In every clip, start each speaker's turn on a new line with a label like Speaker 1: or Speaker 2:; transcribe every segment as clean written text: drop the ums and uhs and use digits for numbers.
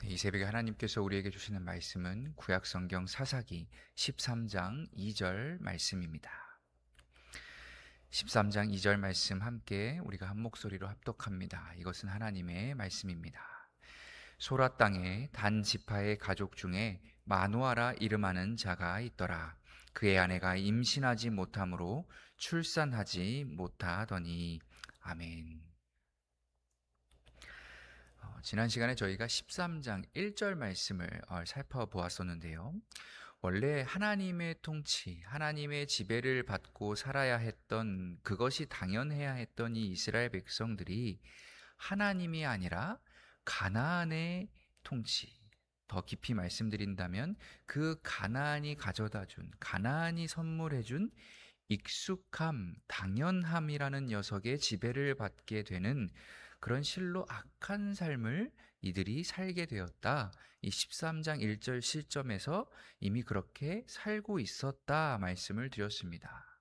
Speaker 1: 이 새벽에 하나님께서 우리에게 주시는 말씀은 구약성경 사사기 13장 2절 말씀입니다. 13장 2절 말씀 함께 우리가 한 목소리로 합독합니다. 이것은 하나님의 말씀입니다. 소라 땅에 단 지파의 가족 중에 마누아라 이름하는 자가 있더라. 그의 아내가 임신하지 못함으로 출산하지 못하더니. 아멘. 지난 시간에 저희가 13장 1절 말씀을 살펴보았었는데요. 원래 하나님의 통치, 하나님의 지배를 받고 살아야 했던, 그것이 당연해야 했던 이 이스라엘 백성들이 하나님이 아니라 가나안의 통치, 더 깊이 말씀드린다면 그 가나안이 가져다 준, 가나안이 선물해 준 익숙함, 당연함이라는 녀석의 지배를 받게 되는 그런 실로 악한 삶을 이들이 살게 되었다. 이 13장 1절 시점에서 이미 그렇게 살고 있었다 말씀을 드렸습니다.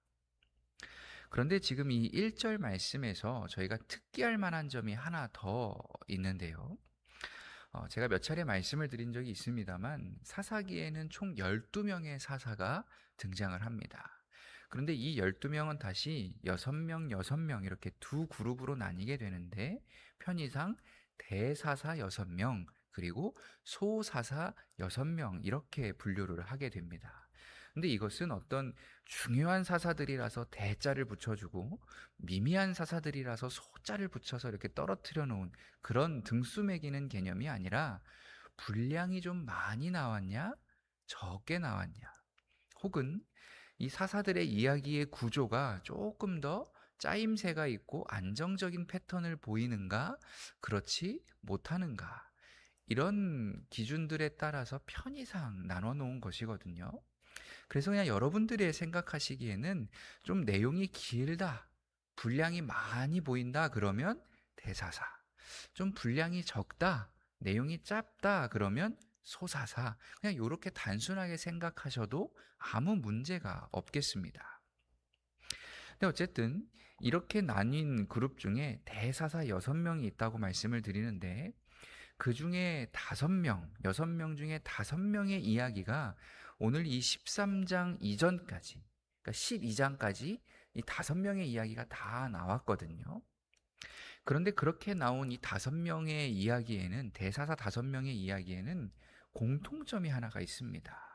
Speaker 1: 그런데 지금 이 1절 말씀에서 저희가 특기할 만한 점이 하나 더 있는데요. 제가 몇 차례 말씀을 드린 적이 있습니다만 사사기에는 총 12명의 사사가 등장을 합니다. 그런데 이 12명은 다시 6명, 6명 이렇게 두 그룹으로 나뉘게 되는데 편의상 대사사 6명 그리고 소사사 6명 이렇게 분류를 하게 됩니다. 근데 이것은 어떤 중요한 사사들이라서 대자를 붙여주고 미미한 사사들이라서 소자를 붙여서 이렇게 떨어뜨려 놓은 그런 등수 매기는 개념이 아니라 분량이 좀 많이 나왔냐 적게 나왔냐 혹은 이 사사들의 이야기의 구조가 조금 더 짜임새가 있고 안정적인 패턴을 보이는가 그렇지 못하는가 이런 기준들에 따라서 편의상 나눠 놓은 것이거든요. 그래서 그냥 여러분들이 생각하시기에는 좀 내용이 길다, 분량이 많이 보인다 그러면 대사사, 좀 분량이 적다, 내용이 짧다 그러면 소사사, 그냥 이렇게 단순하게 생각하셔도 아무 문제가 없겠습니다. 근데 어쨌든 이렇게 나뉜 그룹 중에 대사사 6명이 있다고 말씀을 드리는데 그 중에 5명, 6명 중에 5명의 이야기가 오늘 이 13장 이전까지, 그러니까 12장까지 이 5명의 이야기가 다 나왔거든요. 그런데 그렇게 나온 이 5명의 이야기에는, 대사사 5명의 이야기에는 공통점이 하나가 있습니다.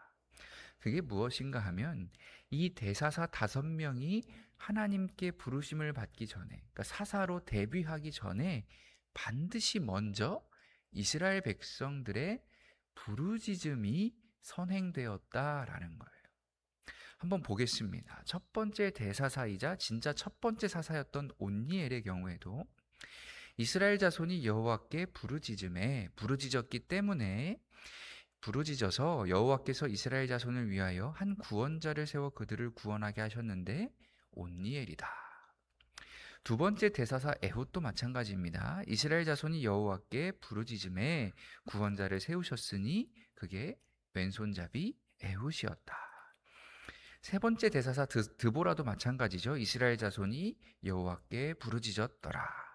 Speaker 1: 그게 무엇인가 하면 이 대사사 5명이 하나님께 부르심을 받기 전에, 그러니까 사사로 데뷔하기 전에 반드시 먼저 이스라엘 백성들의 부르짖음이 선행되었다라는 거예요. 한번 보겠습니다. 첫 번째 대사사이자 진짜 첫 번째 사사였던 온니엘의 경우에도 이스라엘 자손이 여호와께 부르짖었기 때문에 부르짖어서 여호와께서 이스라엘 자손을 위하여 한 구원자를 세워 그들을 구원하게 하셨는데 온니엘이다. 두 번째 대사사 에훗도 마찬가지입니다. 이스라엘 자손이 여호와께 부르짖음에 구원자를 세우셨으니 그게 왼손잡이 에훗이었다. 세 번째 대사사 드보라도 마찬가지죠. 이스라엘 자손이 여호와께 부르짖었더라.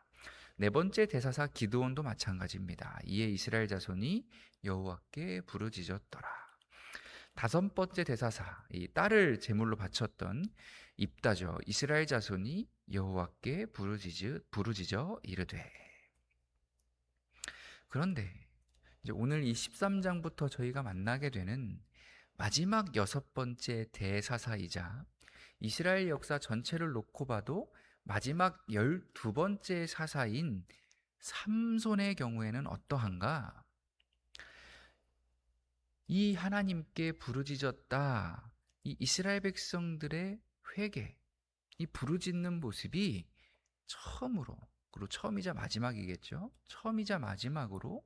Speaker 1: 네 번째 대사사 기드온도 마찬가지입니다. 이에 이스라엘 자손이 여호와께 부르짖었더라. 다섯 번째 대사사, 이 딸을 제물로 바쳤던 입다죠. 이스라엘 자손이 여호와께 부르짖어 이르되. 그런데 이제 오늘 이 13장부터 저희가 만나게 되는 마지막 6번째 대사사이자 이스라엘 역사 전체를 놓고 봐도 마지막 12번째 사사인 삼손의 경우에는 어떠한가? 이 하나님께 부르짖었다. 이 이스라엘 백성들의 회개, 이 부르짖는 모습이 처음으로, 그리고 처음이자 마지막이겠죠. 처음이자 마지막으로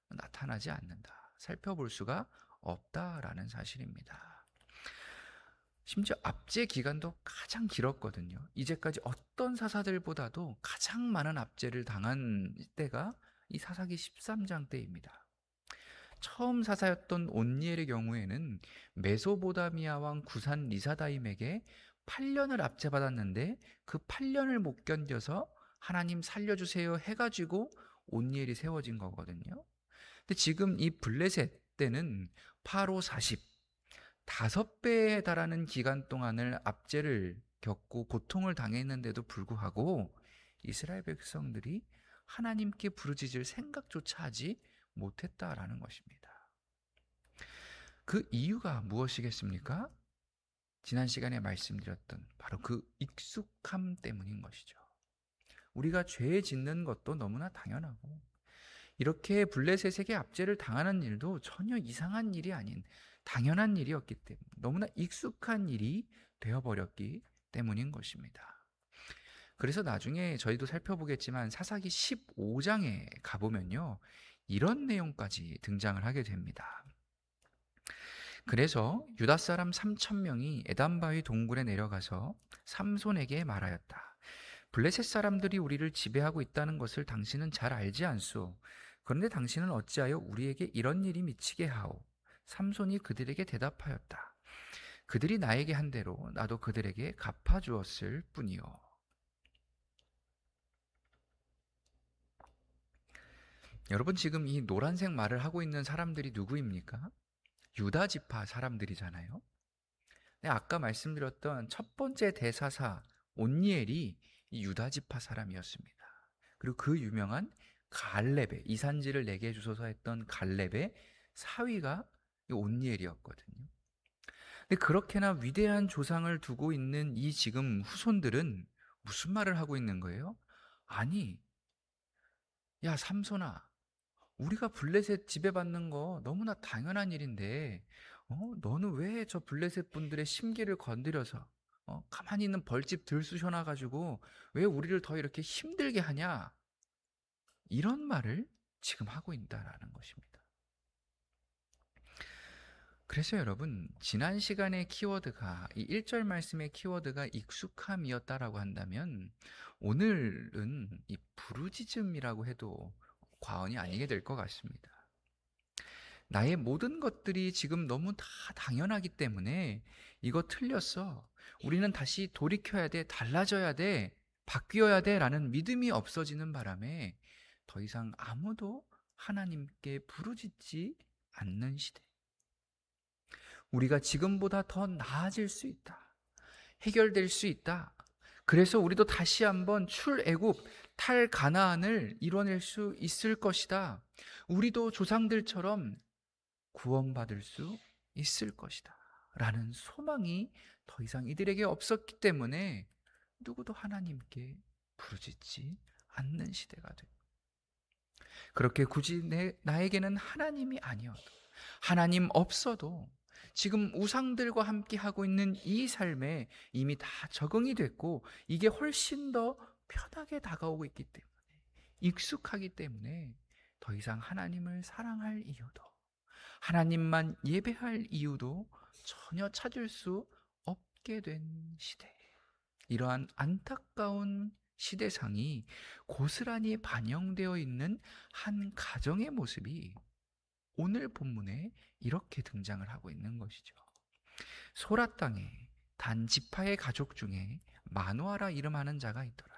Speaker 1: 나타나지 않는다. 살펴볼 수가 없다라는 사실입니다. 심지어 압제 기간도 가장 길었거든요. 이제까지 어떤 사사들보다도 가장 많은 압제를 당한 때가 이 사사기 13장 때입니다. 처음 사사였던 온니엘의 경우에는 메소보다미아 왕 구산 리사다임에게 8년을 압제받았는데 그 8년을 못 견뎌서 하나님 살려주세요 해가지고 온니엘이 세워진 거거든요. 근데 지금 이 블레셋 때는 8호 40, 5배에 달하는 기간 동안을 압제를 겪고 고통을 당했는데도 불구하고 이스라엘 백성들이 하나님께 부르짖을 생각조차 하지 못했다라는 것입니다. 그 이유가 무엇이겠습니까? 지난 시간에 말씀드렸던 바로 그 익숙함 때문인 것이죠. 우리가 죄 짓는 것도 너무나 당연하고, 이렇게 블레셋에게 압제를 당하는 일도 전혀 이상한 일이 아닌 당연한 일이었기 때문에, 너무나 익숙한 일이 되어버렸기 때문인 것입니다. 그래서 나중에 저희도 살펴보겠지만 사사기 15장에 가보면요, 이런 내용까지 등장을 하게 됩니다. 그래서 유다 사람 3,000명이 에담바위 동굴에 내려가서 삼손에게 말하였다. 블레셋 사람들이 우리를 지배하고 있다는 것을 당신은 잘 알지 않소. 그런데 당신은 어찌하여 우리에게 이런 일이 미치게 하오? 삼손이 그들에게 대답하였다. 그들이 나에게 한 대로 나도 그들에게 갚아주었을 뿐이요. 여러분, 지금 이 노란색 말을 하고 있는 사람들이 누구입니까? 유다 지파 사람들이잖아요. 네, 아까 말씀드렸던 첫 번째 대사사 온니엘이 이 유다 지파 사람이었습니다. 그리고 그 유명한 갈렙의, 이산지를 내게 주소서 했던 갈렙의 사위가 이 온니엘이었거든요. 근데 그렇게나 위대한 조상을 두고 있는 이 지금 후손들은 무슨 말을 하고 있는 거예요? 아니, 야 삼손아, 우리가 블레셋 지배받는 거 너무나 당연한 일인데, 너는 왜 저 블레셋 분들의 심기를 건드려서 가만히 있는 벌집 들쑤셔놔가지고 왜 우리를 더 이렇게 힘들게 하냐? 이런 말을 지금 하고 있다라는 것입니다. 그래서 여러분, 지난 시간의 키워드가, 이 1절 말씀의 키워드가 익숙함이었다라고 한다면, 오늘은 이 부르짖음이라고 해도 과언이 아니게 될 것 같습니다. 나의 모든 것들이 지금 너무 다 당연하기 때문에 이거 틀렸어, 우리는 다시 돌이켜야 돼, 달라져야 돼, 바뀌어야 돼 라는 믿음이 없어지는 바람에 더 이상 아무도 하나님께 부르짖지 않는 시대, 우리가 지금보다 더 나아질 수 있다, 해결될 수 있다, 그래서 우리도 다시 한번 출애굽, 탈가나안을 이뤄낼 수 있을 것이다, 우리도 조상들처럼 구원받을 수 있을 것이다 라는 소망이 더 이상 이들에게 없었기 때문에 누구도 하나님께 부르짖지 않는 시대가 돼. 그렇게 굳이 나에게는 하나님이 아니어도, 하나님 없어도 지금 우상들과 함께 하고 있는 이 삶에 이미 다 적응이 됐고, 이게 훨씬 더 편하게 다가오고 있기 때문에, 익숙하기 때문에 더 이상 하나님을 사랑할 이유도, 하나님만 예배할 이유도 전혀 찾을 수 없게 된 시대. 이러한 안타까운 시대상이 고스란히 반영되어 있는 한 가정의 모습이 오늘 본문에 이렇게 등장을 하고 있는 것이죠. 소라 땅에 단 지파의 가족 중에 마누아라 이름하는 자가 있더라.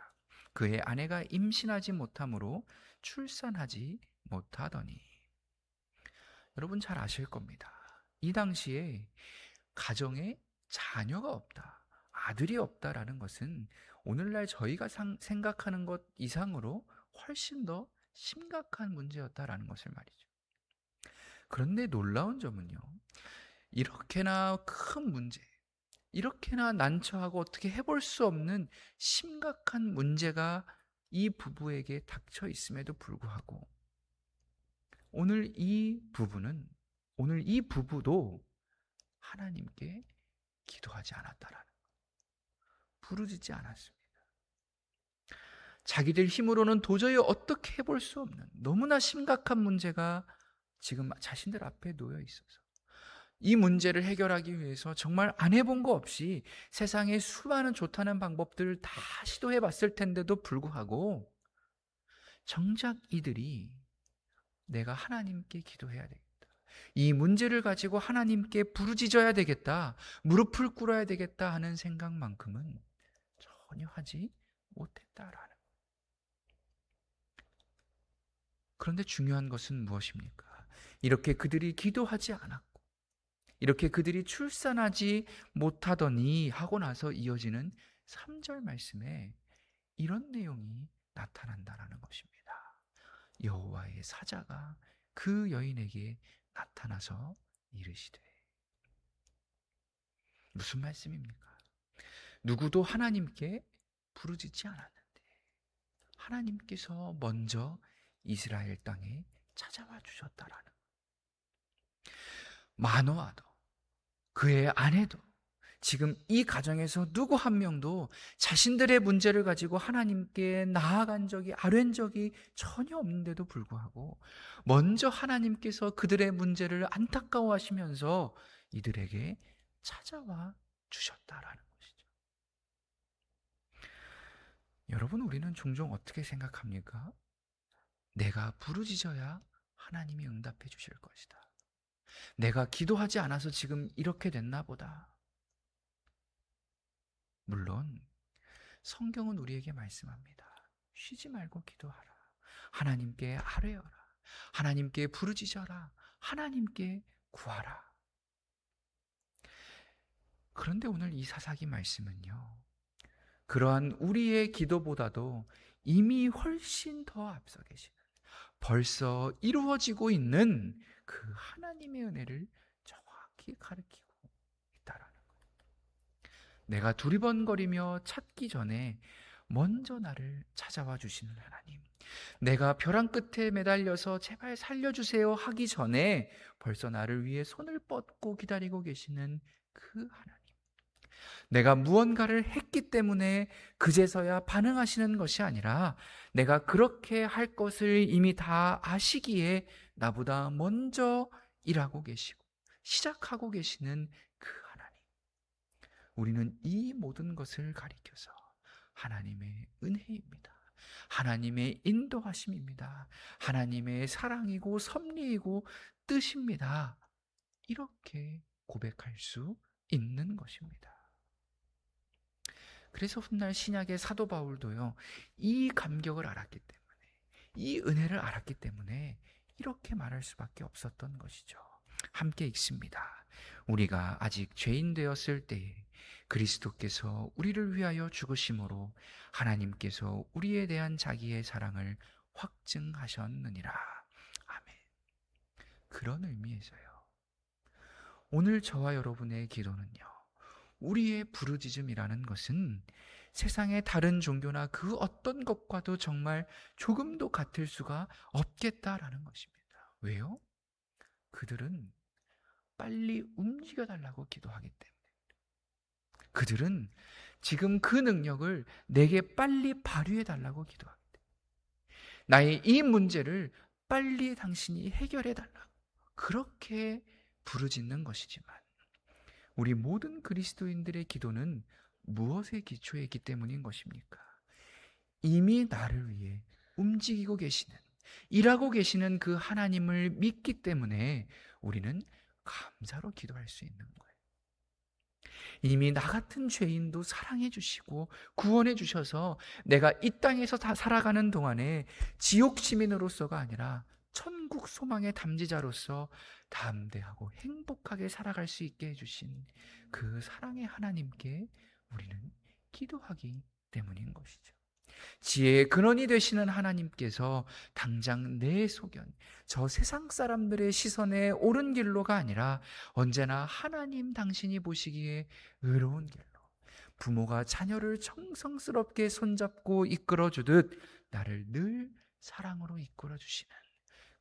Speaker 1: 그의 아내가 임신하지 못함으로 출산하지 못하더니. 여러분 잘 아실 겁니다. 이 당시에 가정에 자녀가 없다, 아들이 없다라는 것은 오늘날 저희가 생각하는 것 이상으로 훨씬 더 심각한 문제였다라는 것을 말이죠. 그런데 놀라운 점은요, 이렇게나 큰 문제, 이렇게나 난처하고 어떻게 해볼 수 없는 심각한 문제가 이 부부에게 닥쳐 있음에도 불구하고 오늘 이 부부도 하나님께 기도하지 않았다라는, 부르짖지 않았습니다. 자기들 힘으로는 도저히 어떻게 해볼 수 없는 너무나 심각한 문제가 지금 자신들 앞에 놓여 있어서 이 문제를 해결하기 위해서 정말 안 해본 거 없이 세상에 수많은 좋다는 방법들을 다 시도해 봤을 텐데도 불구하고 정작 이들이 내가 하나님께 기도해야 되겠다, 이 문제를 가지고 하나님께 부르짖어야 되겠다, 무릎을 꿇어야 되겠다 하는 생각만큼은 전혀 하지 못했다라는. 그런데 중요한 것은 무엇입니까? 이렇게 그들이 기도하지 않았고, 이렇게 그들이 출산하지 못하더니 하고 나서 이어지는 3절 말씀에 이런 내용이 나타난다라는 것입니다. 여호와의 사자가 그 여인에게 나타나서 이르시되. 무슨 말씀입니까? 누구도 하나님께 부르짖지 않았는데 하나님께서 먼저 이스라엘 땅에 찾아와 주셨다라는, 마노아도 그의 아내도 지금 이 가정에서 누구 한 명도 자신들의 문제를 가지고 하나님께 나아간 적이, 아뢰은 적이 전혀 없는데도 불구하고 먼저 하나님께서 그들의 문제를 안타까워하시면서 이들에게 찾아와 주셨다라는 것이죠. 여러분, 우리는 종종 어떻게 생각합니까? 내가 부르짖어야 하나님이 응답해 주실 것이다. 내가 기도하지 않아서 지금 이렇게 됐나 보다. 물론 성경은 우리에게 말씀합니다. 쉬지 말고 기도하라. 하나님께 아뢰어라. 하나님께 부르짖어라. 하나님께 구하라. 그런데 오늘 이 사사기 말씀은요, 그러한 우리의 기도보다도 이미 훨씬 더 앞서 계시는, 벌써 이루어지고 있는 그 하나님의 은혜를 정확히 가리키고 있다라는 거예요. 내가 두리번거리며 찾기 전에 먼저 나를 찾아와 주시는 하나님, 내가 벼랑 끝에 매달려서 제발 살려주세요 하기 전에 벌써 나를 위해 손을 뻗고 기다리고 계시는 그 하나님, 내가 무언가를 했기 때문에 그제서야 반응하시는 것이 아니라 내가 그렇게 할 것을 이미 다 아시기에 나보다 먼저 일하고 계시고 시작하고 계시는 그 하나님, 우리는 이 모든 것을 가리켜서 하나님의 은혜입니다. 하나님의 인도하심입니다. 하나님의 사랑이고 섭리이고 뜻입니다. 이렇게 고백할 수 있는 것입니다. 그래서 훗날 신약의 사도 바울도요, 이 감격을 알았기 때문에, 이 은혜를 알았기 때문에 이렇게 말할 수밖에 없었던 것이죠. 함께 읽습니다. 우리가 아직 죄인 되었을 때에 그리스도께서 우리를 위하여 죽으심으로 하나님께서 우리에 대한 자기의 사랑을 확증하셨느니라. 아멘. 그런 의미에서요, 오늘 저와 여러분의 기도는요, 우리의 부르짖음이라는 것은 세상의 다른 종교나 그 어떤 것과도 정말 조금도 같을 수가 없겠다라는 것입니다. 왜요? 그들은 빨리 움직여 달라고 기도하기 때문에. 그들은 지금 그 능력을 내게 빨리 발휘해 달라고 기도하기 때문에. 나의 이 문제를 빨리 당신이 해결해 달라고 그렇게 부르짖는 것이지만, 우리 모든 그리스도인들의 기도는 무엇에 기초해 있기 때문인 것입니까? 이미 나를 위해 움직이고 계시는, 일하고 계시는 그 하나님을 믿기 때문에 우리는 감사로 기도할 수 있는 거예요. 이미 나 같은 죄인도 사랑해 주시고 구원해 주셔서 내가 이 땅에서 다 살아가는 동안에 지옥 시민으로서가 아니라 천국 소망의 담지자로서 담대하고 행복하게 살아갈 수 있게 해주신 그 사랑의 하나님께 우리는 기도하기 때문인 것이죠. 지혜의 근원이 되시는 하나님께서 당장 내 소견, 저 세상 사람들의 시선에 옳은 길로가 아니라 언제나 하나님 당신이 보시기에 의로운 길로, 부모가 자녀를 정성스럽게 손잡고 이끌어주듯 나를 늘 사랑으로 이끌어주시는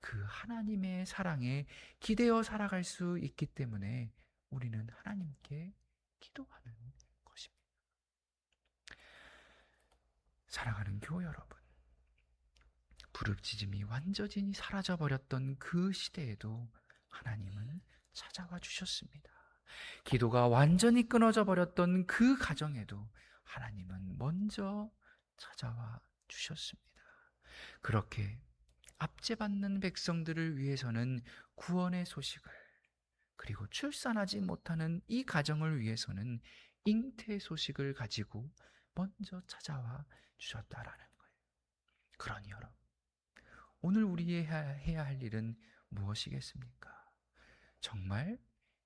Speaker 1: 그 하나님의 사랑에 기대어 살아갈 수 있기 때문에 우리는 하나님께 기도하는 것입니다. 사랑하는 교회 여러분, 부르짖음이 완전히 사라져버렸던 그 시대에도 하나님은 찾아와 주셨습니다. 기도가 완전히 끊어져 버렸던 그 가정에도 하나님은 먼저 찾아와 주셨습니다. 그렇게 압제받는 백성들을 위해서는 구원의 소식을, 그리고 출산하지 못하는 이 가정을 위해서는 잉태 소식을 가지고 먼저 찾아와 주셨다라는 거예요. 그러니 여러분, 오늘 우리 해야 할 일은 무엇이겠습니까? 정말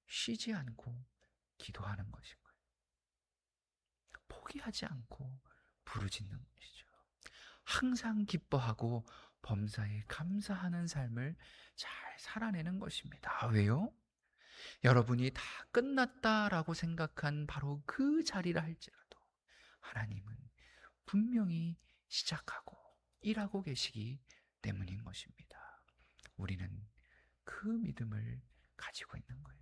Speaker 1: 쉬지 않고 기도하는 것인 거예요. 포기하지 않고 부르짖는 것이죠. 항상 기뻐하고 범사에 감사하는 삶을 잘 살아내는 것입니다. 왜요? 여러분이 다 끝났다라고 생각한 바로 그 자리라 할지라도 하나님은 분명히 시작하고 일하고 계시기 때문인 것입니다. 우리는 그 믿음을 가지고 있는 거예요.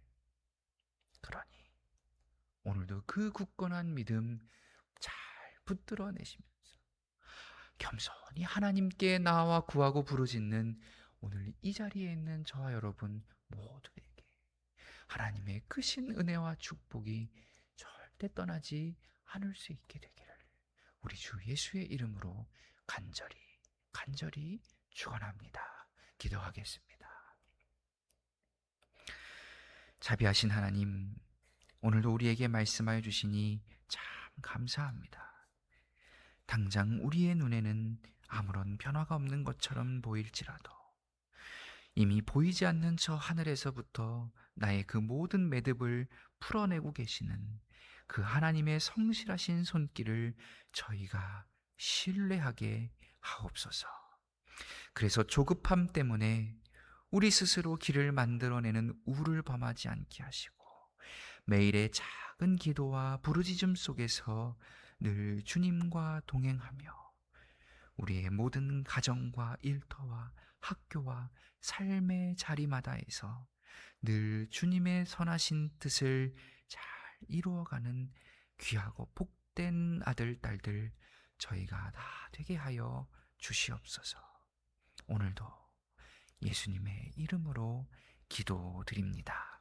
Speaker 1: 그러니 오늘도 그 굳건한 믿음 잘 붙들어 내시면서 겸손히 하나님께 나와 구하고 부르짖는 오늘 이 자리에 있는 저와 여러분 모두에게 하나님의 크신 은혜와 축복이 절대 떠나지 않을 수 있게 되기를 우리 주 예수의 이름으로 간절히 축원합니다. 기도하겠습니다. 자비하신 하나님, 오늘도 우리에게 말씀하여 주시니 참 감사합니다. 당장 우리의 눈에는 아무런 변화가 없는 것처럼 보일지라도 이미 보이지 않는 저 하늘에서부터 나의 그 모든 매듭을 풀어내고 계시는 그 하나님의 성실하신 손길을 저희가 신뢰하게 하옵소서. 그래서 조급함 때문에 우리 스스로 길을 만들어내는 우를 범하지 않게 하시고 매일의 작은 기도와 부르짖음 속에서 늘 주님과 동행하며 우리의 모든 가정과 일터와 학교와 삶의 자리마다에서 늘 주님의 선하신 뜻을 잘 이루어가는 귀하고 복된 아들, 딸들 저희가 다 되게 하여 주시옵소서. 오늘도 예수님의 이름으로 기도드립니다.